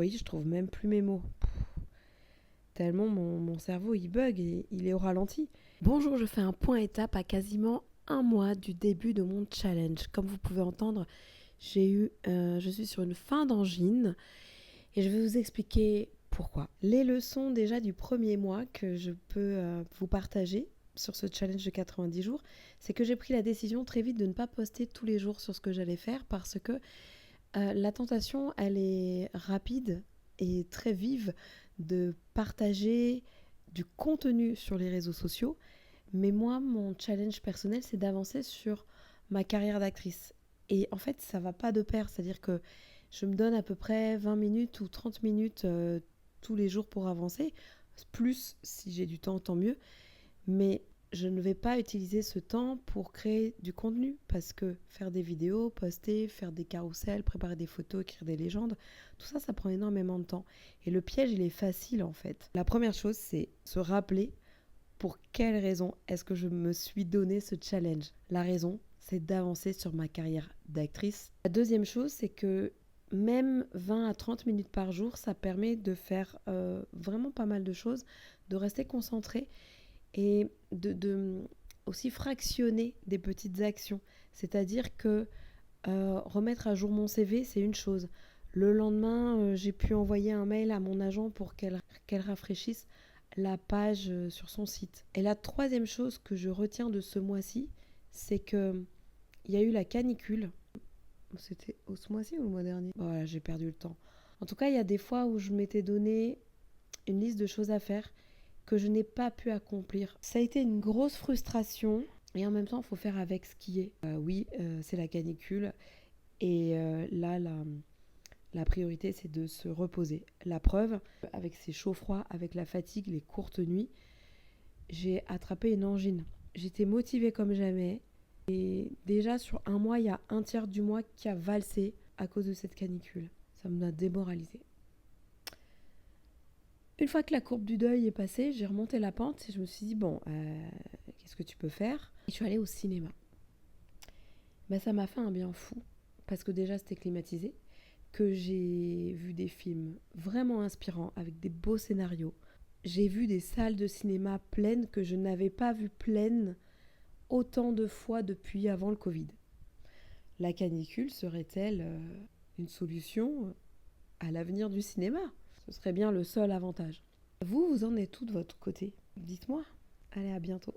voyez, je trouve même plus mes mots. Tellement mon cerveau il bug et il est au ralenti. Bonjour, je fais un point étape à quasiment un mois du début de mon challenge. Comme vous pouvez entendre, je suis sur une fin d'angine et je vais vous expliquer pourquoi. Les leçons déjà du premier mois que je peux vous partager sur ce challenge de 90 jours, c'est que j'ai pris la décision très vite de ne pas poster tous les jours sur ce que j'allais faire parce que la tentation, elle est rapide et très vive de partager du contenu sur les réseaux sociaux. Mais moi, mon challenge personnel, c'est d'avancer sur ma carrière d'actrice. Et en fait, ça va pas de pair. C'est-à-dire que je me donne à peu près 20 minutes ou 30 minutes tous les jours pour avancer. Plus, si j'ai du temps, tant mieux. Mais je ne vais pas utiliser ce temps pour créer du contenu parce que faire des vidéos, poster, faire des carousels, préparer des photos, écrire des légendes, tout ça, ça prend énormément de temps. Et le piège, il est facile en fait. La première chose, c'est se rappeler pour quelle raison est-ce que je me suis donné ce challenge. La raison, c'est d'avancer sur ma carrière d'actrice. La deuxième chose, c'est que même 20 à 30 minutes par jour, ça permet de faire vraiment pas mal de choses, de rester concentré et de aussi fractionner des petites actions. C'est-à-dire que remettre à jour mon CV, c'est une chose. Le lendemain, j'ai pu envoyer un mail à mon agent pour qu'elle rafraîchisse la page sur son site. Et la troisième chose que je retiens de ce mois-ci, c'est que il y a eu la canicule. C'était ce mois-ci ou le mois dernier? Voilà, j'ai perdu le temps. En tout cas, il y a des fois où je m'étais donné une liste de choses à faire que je n'ai pas pu accomplir. Ça a été une grosse frustration et en même temps, il faut faire avec ce qui est. Oui, c'est la canicule et là, la priorité, c'est de se reposer. La preuve, avec ces chauds-froids, avec la fatigue, les courtes nuits, j'ai attrapé une angine. J'étais motivée comme jamais et déjà sur un mois, il y a un tiers du mois qui a valsé à cause de cette canicule. Ça m'a démoralisée. Une fois que la courbe du deuil est passée, j'ai remonté la pente et je me suis dit, bon, qu'est-ce que tu peux faire? Et je suis allée au cinéma. Ben, ça m'a fait un bien fou, parce que déjà c'était climatisé, que j'ai vu des films vraiment inspirants, avec des beaux scénarios. J'ai vu des salles de cinéma pleines que je n'avais pas vues pleines autant de fois depuis avant le Covid. La canicule serait-elle une solution à l'avenir du cinéma? Ce serait bien le seul avantage. Vous en êtes tout de votre côté? Dites-moi. Allez, à bientôt.